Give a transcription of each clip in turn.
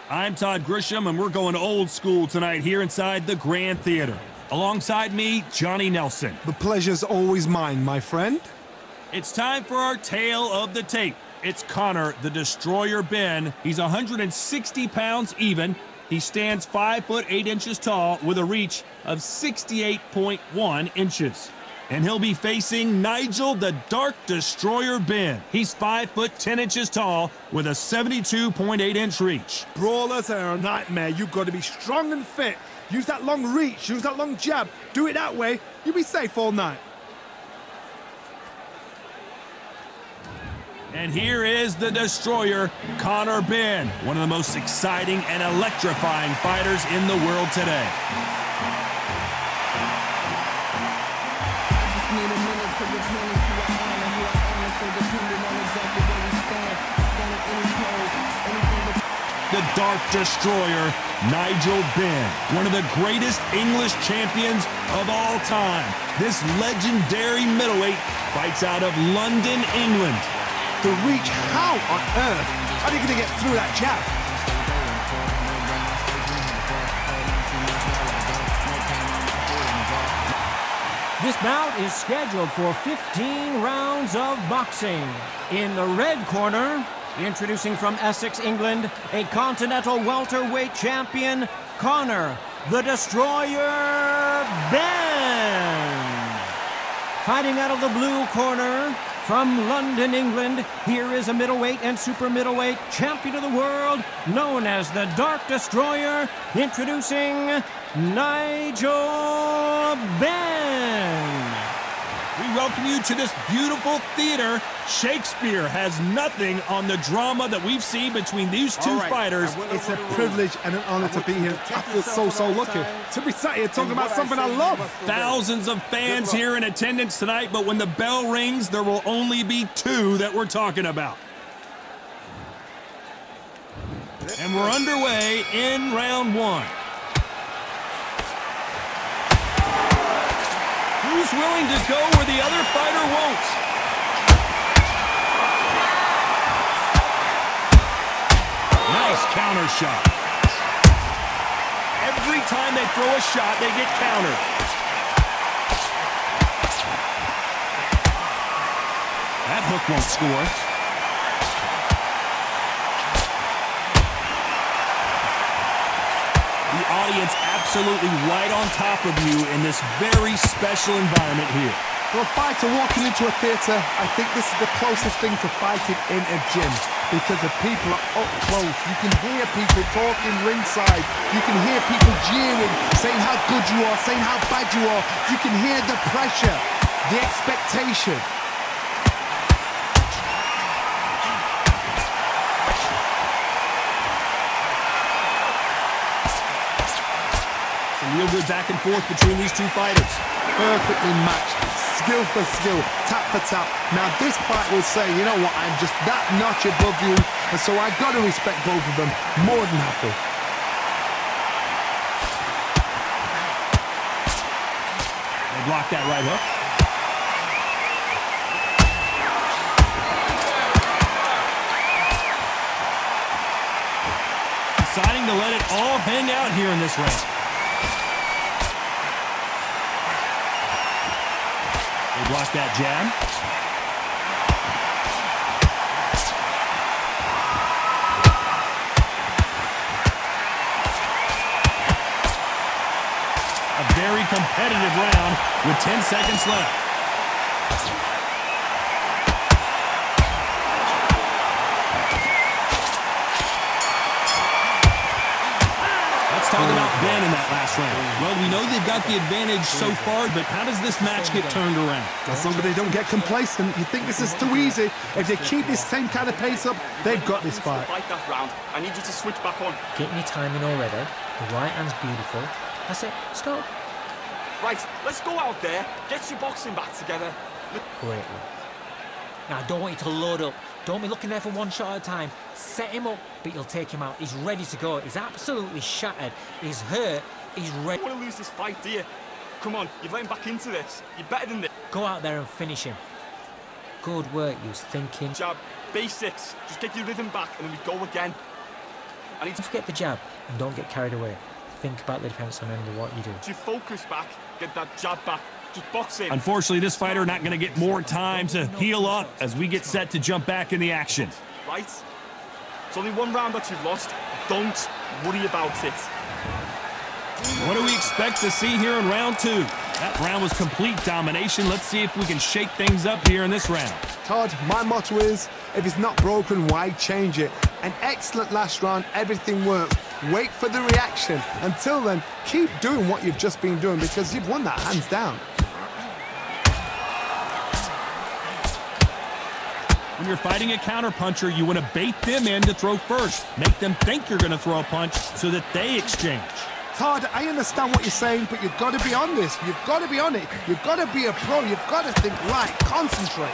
I'm Todd Grisham, and we're going old school tonight here inside the Grand Theater. Alongside me, Johnny Nelson. The pleasure's always mine, my friend. It's time for our tale of the tape. It's Conor, the Destroyer Benn. He's 160 pounds even. He stands 5 foot 8 inches tall with a reach of 68.1 inches. And he'll be facing Nigel, the Dark Destroyer Benn. He's 5 foot 10 inches tall with a 72.8 inch reach. Brawlers are a nightmare. You've got to be strong and fit. Use that long reach, use that long jab. Do it that way, you'll be safe all night. And here is the Destroyer, Conor Benn, one of the most exciting and electrifying fighters in the world today. The Dark Destroyer, Nigel Benn, one of the greatest English champions of all time. This legendary middleweight fights out of London, England. The reach, how on earth are you going to get through that jab? This bout is scheduled for 15 rounds of boxing. In the red corner, introducing from Essex, England, a continental welterweight champion, Conor, the Destroyer Benn. Fighting out of the blue corner, from London, England, here is a middleweight and super middleweight champion of the world, known as the Dark Destroyer, introducing Nigel Benn. We welcome you to this beautiful theater. Shakespeare has nothing on the drama that we've seen between these two fighters. It's a privilege and an honor to be here. I feel so lucky to be sat here talking about something I love. Thousands of fans here in attendance tonight, but when the bell rings, there will only be two that we're talking about. And we're underway in round one. Who's willing to go where the other fighter won't? Nice counter shot. Every time they throw a shot, they get countered. That hook won't score. The audience absolutely right on top of you in this very special environment here. For a fighter walking into a theatre, I think this is the closest thing to fighting in a gym because the people are up close. You can hear people talking ringside. You can hear people jeering, saying how good you are, saying how bad you are. You can hear the pressure, the expectation. Real good back and forth between these two fighters. Perfectly matched, skill for skill, tap for tap. Now this fight will say, you know what, I'm just that notch above you, and so I got to respect both of them more than happy. They blocked that right hook. Deciding to let it all hang out here in this round. They block that jab. A very competitive round with 10 seconds left. Let's talk about Benn in that last round. Well, we know they've got the advantage so far, but how does this match get turned around? As long as they don't get complacent, you think this is too easy. If they keep this same kind of pace up, they've got this fight. Fight that round. I need you to switch back on. Getting your timing already. The right hand's beautiful. That's it. Stop. Right, let's go out there, get your boxing back together. Great. Now, I don't want you to load up. Don't be looking there for one shot at a time. Set him up, but you'll take him out. He's ready to go. He's absolutely shattered. He's hurt. He's ready. You don't want to lose this fight, do you? Come on, you've let him back into this. You're better than this. Go out there and finish him. Good work, you was thinking. Jab, basics. Just get your rhythm back and then we go again. I need Don't forget the jab and don't get carried away. Think about the defense on end of what you do. to focus back, get that jab back, just box in. Unfortunately, this fighter not going to get more time to heal up as we get set to jump back in the action. Right? It's only one round that you've lost. Don't worry about it. What do we expect to see here in round 2? That round was complete domination. Let's see if we can shake things up here in this round. Todd, my motto is, if it's not broken, why change it? An excellent last round, everything worked. Wait for the reaction. Until then, keep doing what you've just been doing because you've won that hands down. When you're fighting a counterpuncher, you want to bait them in to throw first. Make them think you're going to throw a punch so that they exchange. Todd, I understand what you're saying, but you've got to be on this. You've got to be on it. You've got to be a pro. You've got to think right. Concentrate.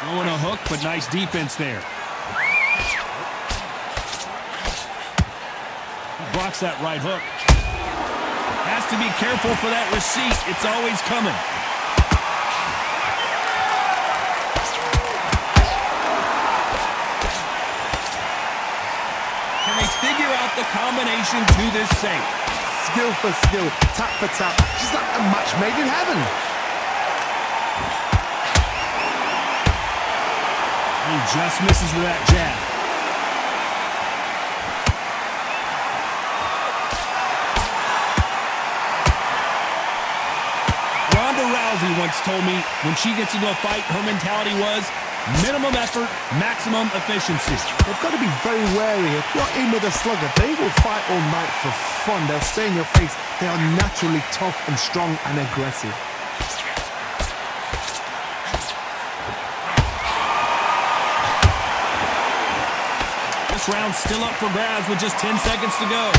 Throwing a hook, but nice defense there. Blocks that right hook. Has to be careful for that receipt. It's always coming. Can they figure out the combination to this safe? Skill for skill, tap for tap. Just like a match made in heaven. He just misses with that jab. Ronda Rousey once told me when she gets into a fight, her mentality was minimum effort, maximum efficiency. They've got to be very wary. If you're in with a slugger, they will fight all night for fun. They'll stay in your face. They are naturally tough and strong and aggressive. This round's still up for grabs with just 10 seconds to go.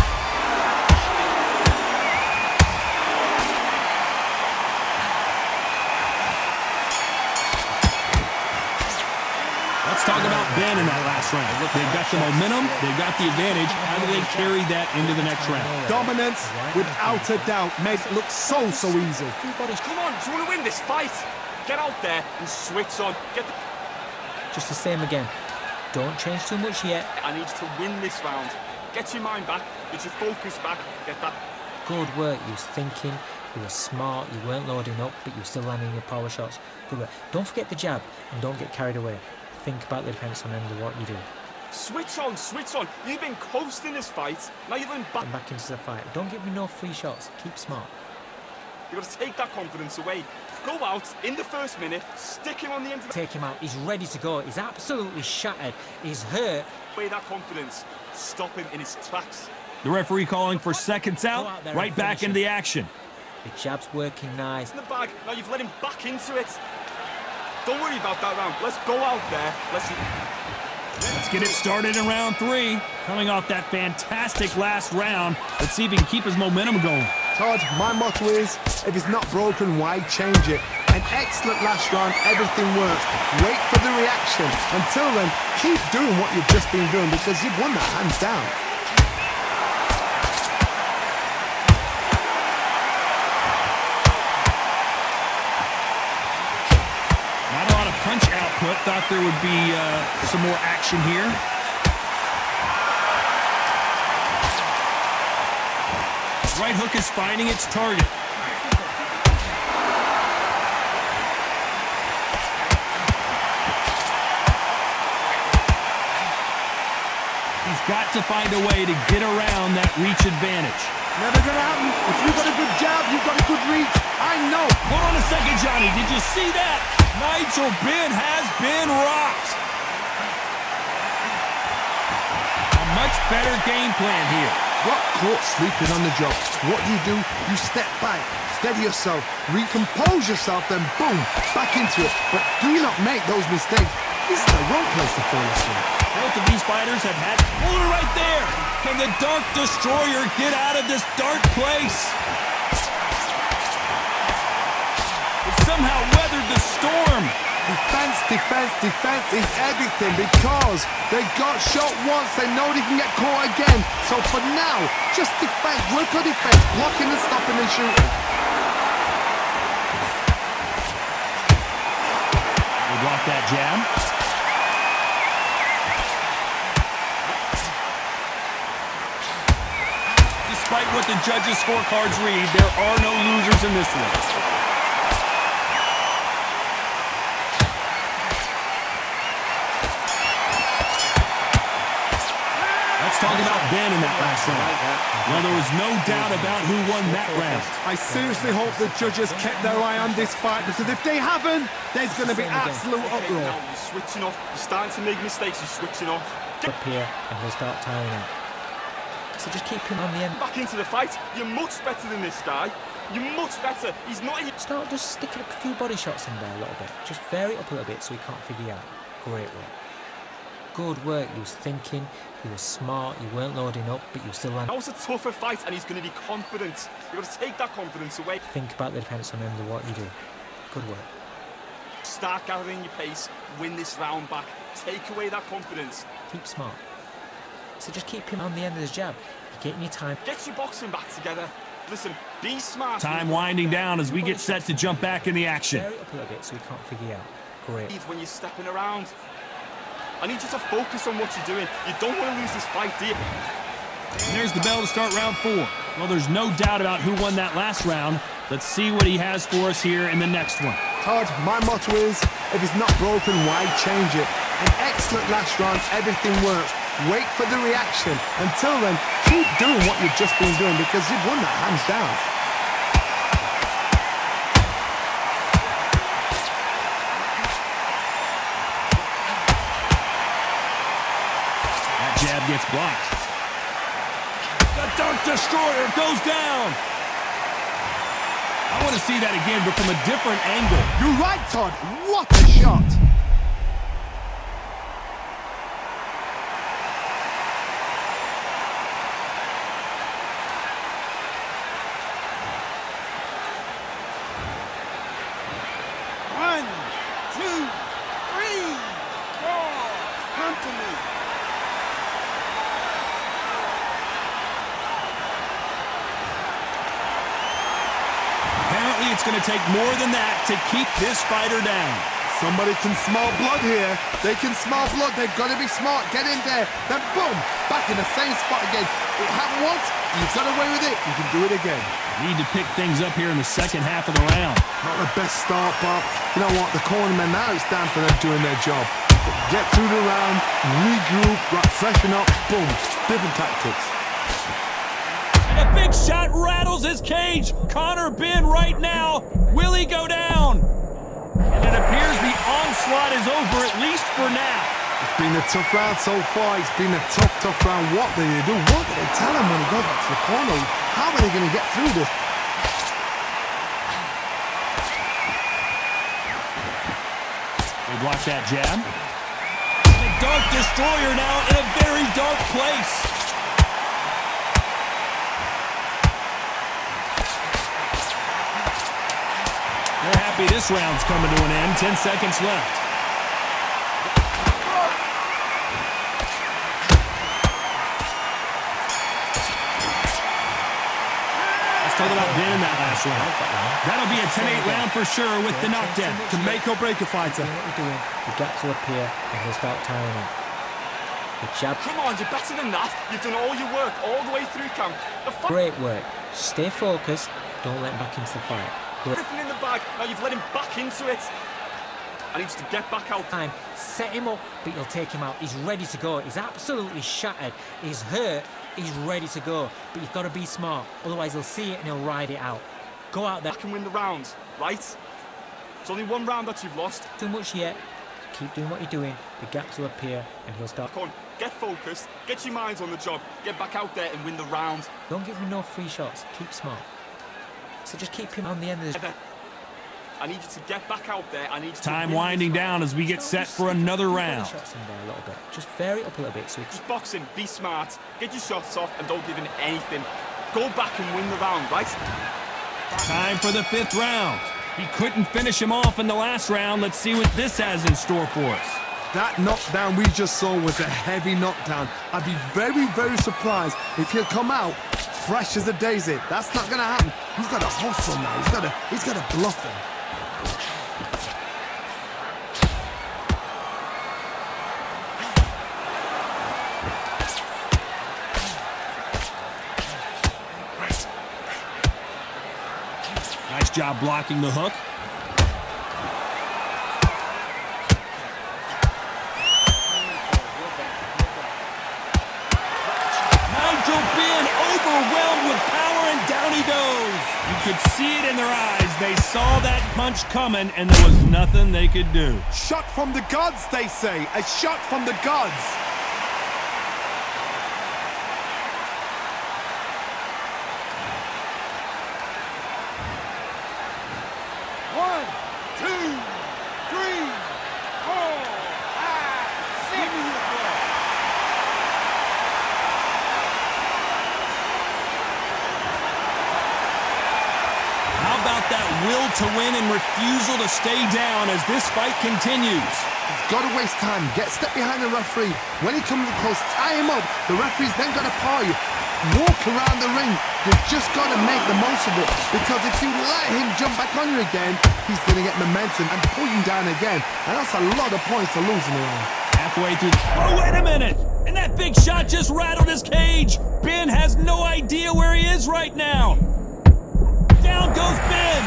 Let's talk about Benn in that last round. They've got the momentum, they've got the advantage. How do they carry that into the next round? Dominance, without a doubt, made it look so easy. Come on, do you want to win this fight? Get out there and switch on. Get the... Just the same again. Don't change too much yet. I need you to win this round. Get your mind back, get your focus back, get that... Good work. You was thinking, you were smart, you weren't loading up, but you were still landing your power shots. Good work. Don't forget the jab and don't get carried away. Think about the defense on end of what you do. Switch on, switch on. You've been coasting this fight. Now you're going back. And back into the fight. Don't give me no free shots. Keep smart. You've got to take that confidence away. Go out in the first minute, stick him on the end of the... Take him out. He's ready to go. He's absolutely shattered. He's hurt. Away that confidence. Stop him in his tracks. The referee calling for seconds out, right back into the action. The jab's working nice. In the bag. Now you've let him back into it. Don't worry about that round. Let's go out there. Let's get it started in round 3. Coming off that fantastic last round. Let's see if he can keep his momentum going. Todd, my motto is, if it's not broken, why change it? An excellent last round, everything worked. Wait for the reaction. Until then, keep doing what you've just been doing because you've won that hands down. Not a lot of punch output. Thought there would be some more action here. Right hook is finding its target. He's got to find a way to get around that reach advantage. Never gonna happen. If you've got a good jab, you've got a good reach. I know. Hold on a second, Johnny. Did you see that? Nigel Benn has been rocked. A much better game plan here. Got caught sleeping on the job. What do? You step back, steady yourself, recompose yourself, then boom, back into it. But do not make those mistakes. This is the wrong place to fall asleep. Both of these fighters have had... Hold it right there! Can the Dark Destroyer get out of this dark place? It somehow weathered the storm. Defense, defense, defense is everything because they got shot once, they know they can get caught again. So for now, just defense, work on defense, blocking and stopping and shooting. block that jab. Despite what the judges' scorecards read, there are no losers in this one. Let's talk about Benn in that last round. Well, there was no doubt about who won that round. I seriously hope the judges kept their eye on this fight, because if they haven't, there's going to be absolute Okay, uproar. now you're switching off. You're starting to make mistakes. You're switching off. Up here, and he'll start tiring out. So just keep him on the end. Back into the fight. You're much better than this guy. You're much better. He's not even... Start just sticking a few body shots in there a little bit. Just vary it up a little bit so he can't figure you out. Great work. Good work. You was thinking, you were smart, you weren't loading up, but you were still That landing. was a tougher fight, and he's going to be confident. You've got to take that confidence away. Think about the defence on the end of what you do. Good work. Start gathering your pace. Win this round back. Take away that confidence. Keep smart. So just keep him on the end of his jab. You're getting your time. Get your boxing back together. Listen, be smart. Time winding down as we get set to jump back in the action. Vary it up a little bit so he can't figure you out. Great. When you're stepping around. I need you to focus on what you're doing. You don't want to lose this fight, do you? And there's the bell to start round 4. Well, there's no doubt about who won that last round. Let's see what he has for us here in the next one. Todd, my motto is, if it's not broken, why change it? An excellent last round, everything works. Wait for the reaction. Until then, keep doing what you've just been doing, because you've won that hands down. That jab gets blocked. The Dunk Destroyer goes down. I want to see that again, but from a different angle. You're right, Todd. What a shot. One, two, three, four. Come to me. Apparently, it's going to take more than that to keep this fighter down. Somebody can smell blood here. They can smell blood. They've got to be smart. Get in there. Then boom, back in the same spot again. It happened once. You've got away with it. You can do it again. Need to pick things up here in the second half of the round. Not the best start, but you know what? The cornermen, now it's time for them doing their job. Get through the round, regroup, right, freshen up, boom. Different tactics. And a big shot rattles his cage. Conor Benn right now. Will he go down? And it appears the onslaught is over, at least for now. It's been a tough round so far. It's been a tough round. What do they do? What do they tell him when he goes back to the corner? How are they going to get through this? They block that jab. The Dunk Destroyer now in a very dark place. They're happy this round's coming to an end. 10 seconds left. Let's talk about Benn in that last round. That'll be a 10-8 round for sure with the knockdown. To make or break a fighter. You know what you're doing. The gaps will appear and he'll start tiring out. The jab. Come on, you're better than that. You've done all your work all the way through camp. The fight. Great work. Stay focused. Don't let him back into the fight. Great. Everything in the bag. Now you've let him back into it. I need you to get back out. Time. Set him up, but you'll take him out. He's ready to go. He's absolutely shattered. He's hurt. He's ready to go. But you've got to be smart. Otherwise, he'll see it and he'll ride it out. Go out there. I can win the round, right? It's only one round that you've lost. Too much yet. Keep doing what you're doing. The gaps will appear and he'll start. Come on, get focused, get your minds on the job, get back out there and win the round. Don't give him no free shots. Keep smart. So just keep him on the end of the... I need you to get back out there. I need you to Time win winding this down round. as we get set for another round. Shots in there a little bit. Just vary it up a little bit so he can... Just boxing, be smart, get your shots off and don't give him anything. Go back and win the round, right? Time for the 5th round. He couldn't finish him off in the last round. Let's see what this has in store for us. That knockdown we just saw was a heavy knockdown. I'd be very, very surprised if he'll come out fresh as a daisy. That's not going to happen. He's got to hustle now. He's got to bluff him. job blocking the hook. Nigel Benn overwhelmed with power, and down he goes. You could see it in their eyes. They saw that punch coming, and there was nothing they could do. Shot from the gods, they say. A shot from the gods. One, two, three, four, five, six. How about that will to win and refusal to stay down as this fight continues? He's got to waste time. Get step behind the referee. When he comes close, tie him up. The referee's then got to paw you. Walk around the ring. You've just got to make the most of it, because if you let him jump back on you again, he's going to get momentum and pull you down again. And that's a lot of points to lose in the round. Halfway through. Oh, wait a minute! And that big shot just rattled his cage. Ben has no idea where he is right now. Down goes Ben.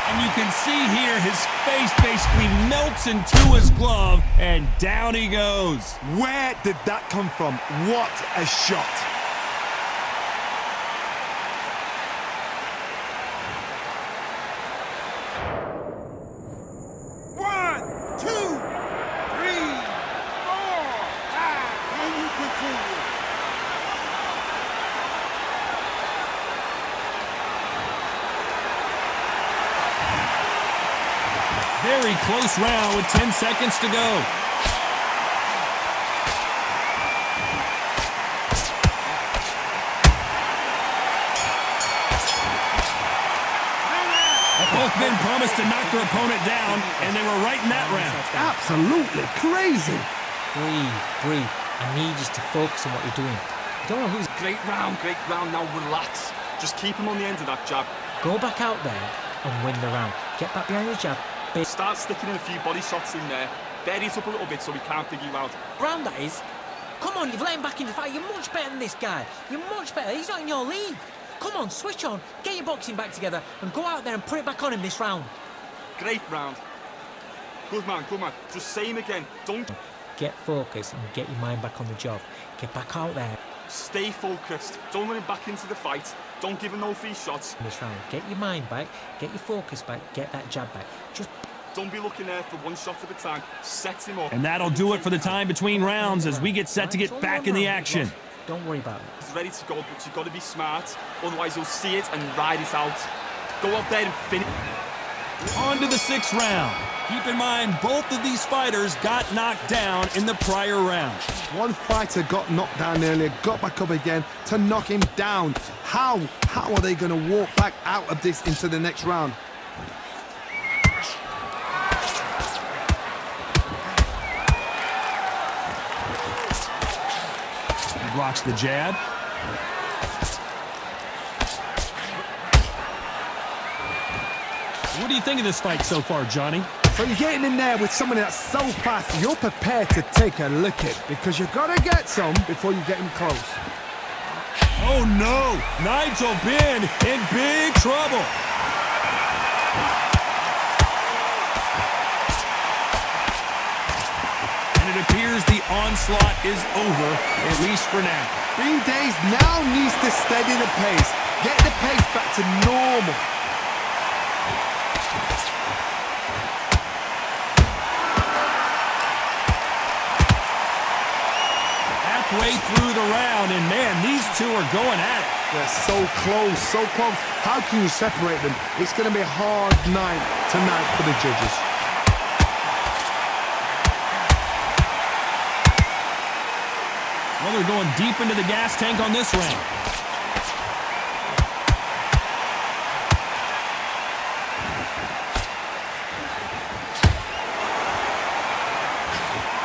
And you can see here his face basically melts into his glove, and down he goes. Where did that come from? What a shot. One, two, three, four, five. And you continue. Very close round with 10 seconds to go. Both men promised to knock their opponent down, and they were right in that round. Absolutely crazy. Breathe. I need you to focus on what you're doing. You don't want to lose. Great round. Now relax. Just keep him on the end of that jab. Go back out there and win the round. Get back behind the jab. Start sticking in a few body shots in there. Bury it up a little bit so we can't figure you out. Round that is. Come on, you've let him back into the fight. You're much better than this guy. You're much better. He's not in your league. Come on, switch on. Get your boxing back together and go out there and put it back on him this round. Great round. Good man. Just say him again. Don't... Get focused and get your mind back on the job. Get back out there. Stay focused. Don't let him back into the fight. Don't give him no free shots. This round. Get your mind back. Get your focus back. Get that jab back. Just... Don't be looking there for one shot at a time. Set him up. And that'll do it for the time between rounds as we get set to get back in the action. Don't worry about it. He's ready to go, but you've got to be smart. Otherwise, you'll see it and ride it out. Go out there and finish. On to the 6th round. Keep in mind, both of these fighters got knocked down in the prior round. One fighter got knocked down earlier, got back up again to knock him down. How are they going to walk back out of this into the next round? Blocks the jab. What do you think of this fight so far, Johnny? So you're getting in there with someone that's so fast, you're prepared to take a licking because you've got to get some before you get him close. Oh no! Nigel Benn in big trouble. And it appears the onslaught is over, at least for now. Green Days now needs to steady the pace. Get the pace back to normal. Halfway through the round, and man, these two are going at it. They're so close, so close. How can you separate them? It's going to be a hard night tonight for the judges. Well, they're going deep into the gas tank on this round.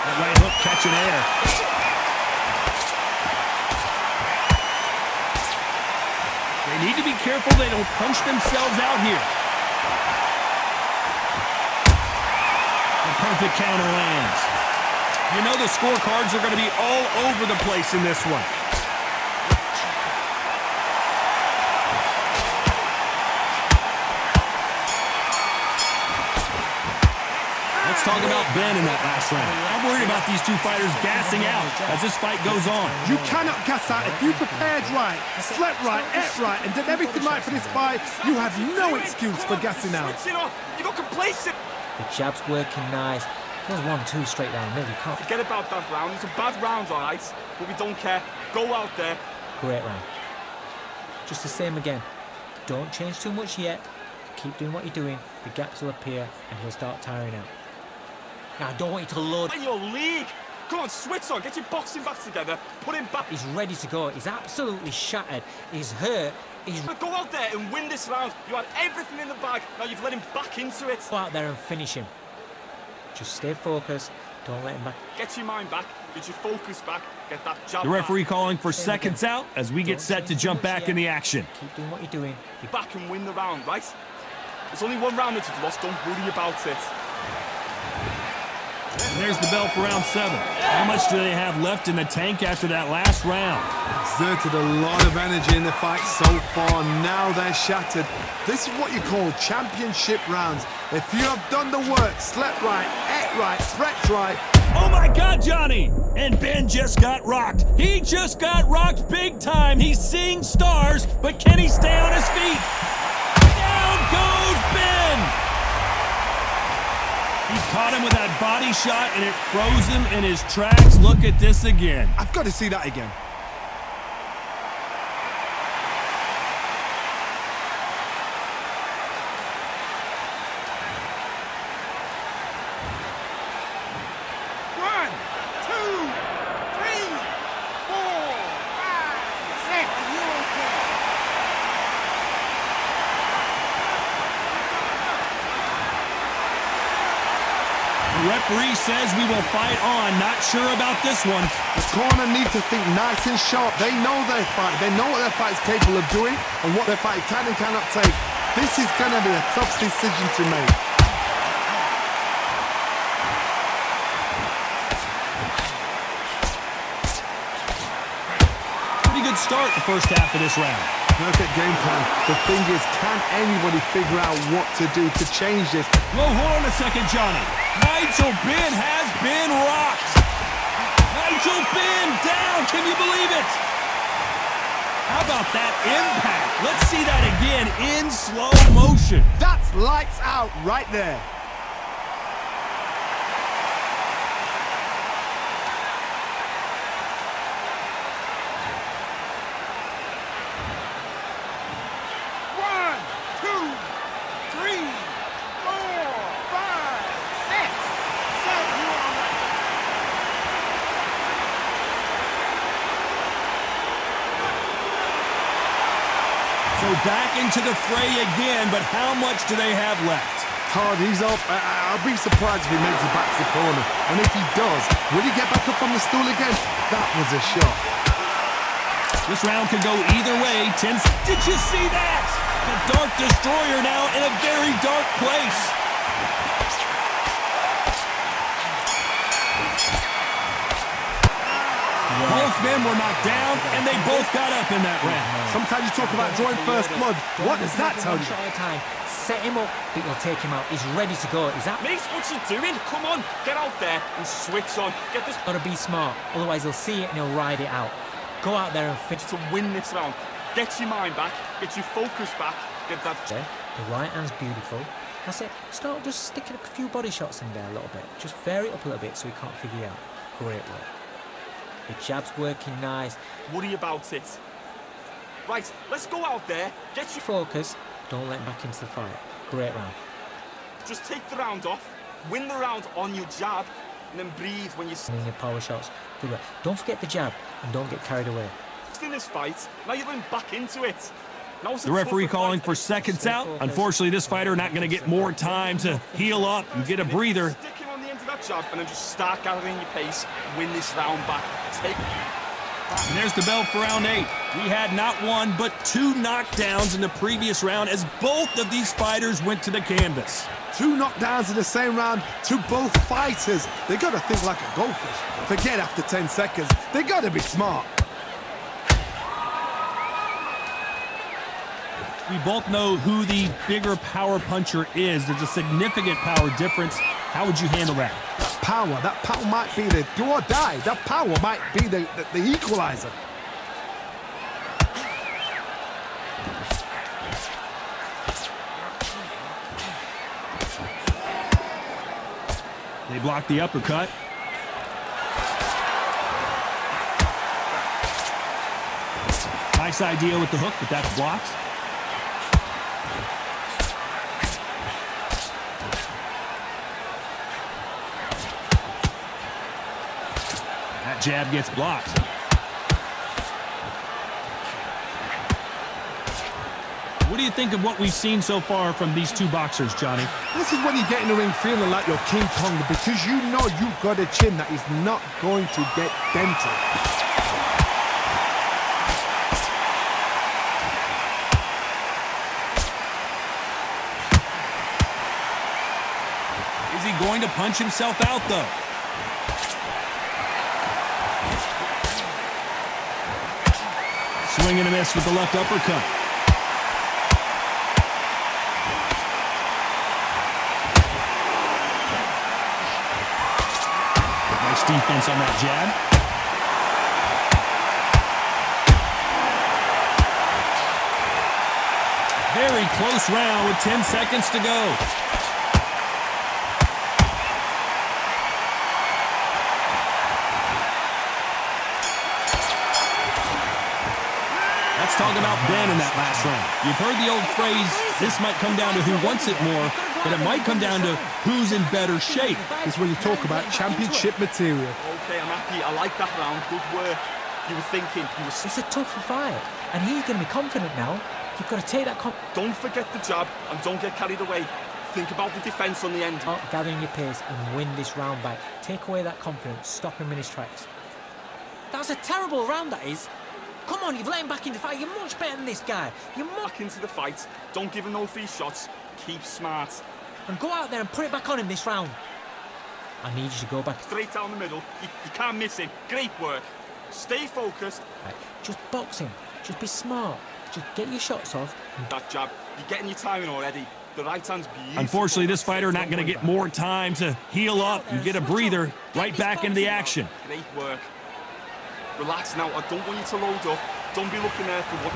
That right hook catching air. They need to be careful they don't punch themselves out here. The perfect counter lands. You know the scorecards are going to be all over the place in this one. Let's talk about Benn in that last round. I'm worried about these two fighters gassing out as this fight goes on. You cannot gas out. If you prepared right, slept right, ate right, and did everything right for this fight, you have no excuse for gassing out. Switching off. You got complacent. The jab's working nice. Goes 1-2 straight down the middle. You can't Forget about that round. It's a bad round, all right? But we don't care. Go out there. Great round. Just the same again. Don't change too much yet. Keep doing what you're doing. The gaps will appear and he'll start tiring out. Now, I don't want you to load. In your league. Come on, switch on. Get your boxing back together. Put him back. He's ready to go. He's absolutely shattered. He's hurt. He's Go out there and win this round. You had everything in the bag. Now you've let him back into it. go out there and finish him. Just stay focused. Don't let him back. Get your mind back. Get your focus back. Get that jab The referee back. calling for seconds out as we get Don't set to change jump too much back yet. in the action. Keep doing what you're doing. Back and win the round, right? There's only one round that you've lost. Don't worry about it. And there's the bell for round 7. How much do they have left in the tank after that last round? Exerted a lot of energy in the fight so far. Now they're shattered. This is what you call championship rounds. If you have done the work, slept right, ate right, stretched right. Oh my God, Johnny! And Ben just got rocked. He just got rocked big time. He's seeing stars, but can he stay on his feet? Down goes Ben! He caught him with that body shot, and it froze him in his tracks. Look at this again. I've got to see that again. One, two, three, four, five, six. Are you okay? The referee says we will fight on. Not sure about this one. The corner need to think nice and sharp. They know their fight. They know what their fight's capable of doing and what their fight can and cannot take. This is going to be a tough decision to make. Pretty good start the first half of this round. Perfect game plan. The thing is, can anybody figure out what to do to change this? Whoa, hold on a second, Johnny. Nigel Benn has been rocked. Nigel Benn down. Can you believe it? How about that impact? Let's see that again in slow motion. That's lights out right there. One, two, three, four, five, six, seven. You all right? So back into the fray again, but how much do they have left? Todd, he's up. I'll be surprised if he makes it back to the corner. And if he does, will he get back up on the stool again? That was a shot. This round could go either way. Did you see that? The Dark Destroyer now in a very dark place. Both men were knocked down, and they both got up in that round. Sometimes you talk about drawing first blood. What does that tell One you? shot at a time. Set him up, but you'll take him out. He's ready to go. Is that Mate, what you doing? Come on, get out there and switch on. Get this Gotta be smart, otherwise he'll see it and he'll ride it out. Go out there and finish. to win this round. Get your mind back. Get your focus back. Get that. The right hand's beautiful. That's it. Start just sticking a few body shots in there a little bit. Just vary it up a little bit so he can't figure you out. Great work. The jab's working nice. Worry about it. Right, let's go out there. Get your. Focus. Don't let him back into the fight. Great round. Just take the round off. Win the round on your jab, and then breathe when you're And then your power shots. Good work. Don't forget the jab and don't get carried away. in this fight. Now you're going back into it. Now it's a The referee tougher calling fight. for seconds out. Unfortunately, this fighter not going to get more time to heal up and get a breather. Stick him on the end of that jab, and then just start gathering your pace. Win this round back. Take. And there's the bell for round 8. We had not one, but 2 knockdowns in the previous round as both of these fighters went to the canvas. 2 knockdowns in the same round to both fighters. They got to think like a goldfish. Forget after 10 seconds. They got to be smart. We both know who the bigger power puncher is. There's a significant power difference. How would you handle that? That power might be the do or die. That power might be the equalizer. They block the uppercut. Nice idea with the hook, but that's blocked. That jab gets blocked. What do you think of what we've seen so far from these two boxers, Johnny? This is when you get in the ring feeling like you're King Kong, because you know you've got a chin that is not going to get dented. Is he going to punch himself out, though? Swing and a miss with the left uppercut. Nice defense on that jab. Very close round with 10 seconds to go. Let's talk about Benn in that last round. You've heard the old phrase, this might come down to who wants it more, but it might come down to who's in better shape. This is when you talk about championship material. Okay, I'm happy. I like that round. Good work. You were thinking. It's a tougher fight, and he's going to be confident now. You've got to take that Don't forget the jab and don't get carried away. Think about the defense on the end. gathering your pace and win this round back. Take away that confidence. Stop him in his tracks. That's a terrible round, that is. Come on, you've let him back into the fight. You're much better than this guy. You're Back into the fight. Don't give him no free shots. Keep smart. And go out there and put it back on him this round. I need you to go back. Straight down the middle. You can't miss him. Great work. Stay focused. Right. Just box him. Just be smart. Just get your shots off. That jab. You're getting your timing already. The right hand's beautiful. Unfortunately, this fighter not going to get more time to heal up and get a breather. Right back into the action. Great work. Relax now. I don't want you to load up. Don't be looking there for what...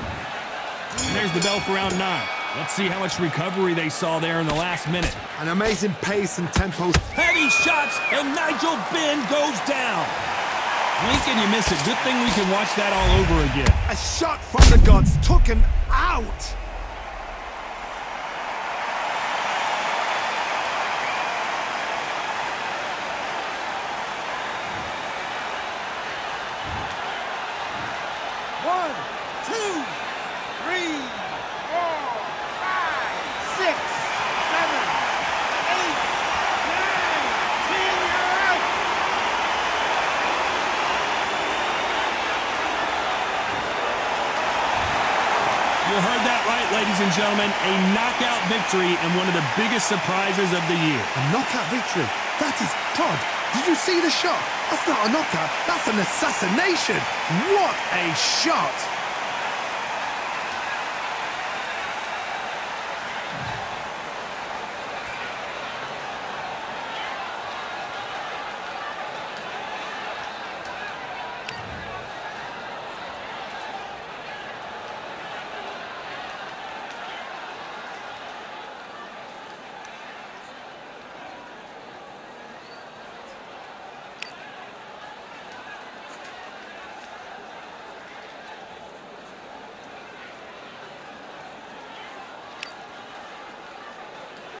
And there's the bell for round 9. Let's see how much recovery they saw there in the last minute. An amazing pace and tempo. Heavy shots, and Nigel Benn goes down. Blink and you miss it. Good thing we can watch that all over again. A shot from the gods took him out. One, two, three, 4, 5, 6, 7, 8, 9, 10. You're out. You heard that right, ladies and gentlemen. A knockout victory and one of the biggest surprises of the year. A knockout victory. That is Todd. Did you see the shot? That's not a knockout. That's an assassination. What a shot.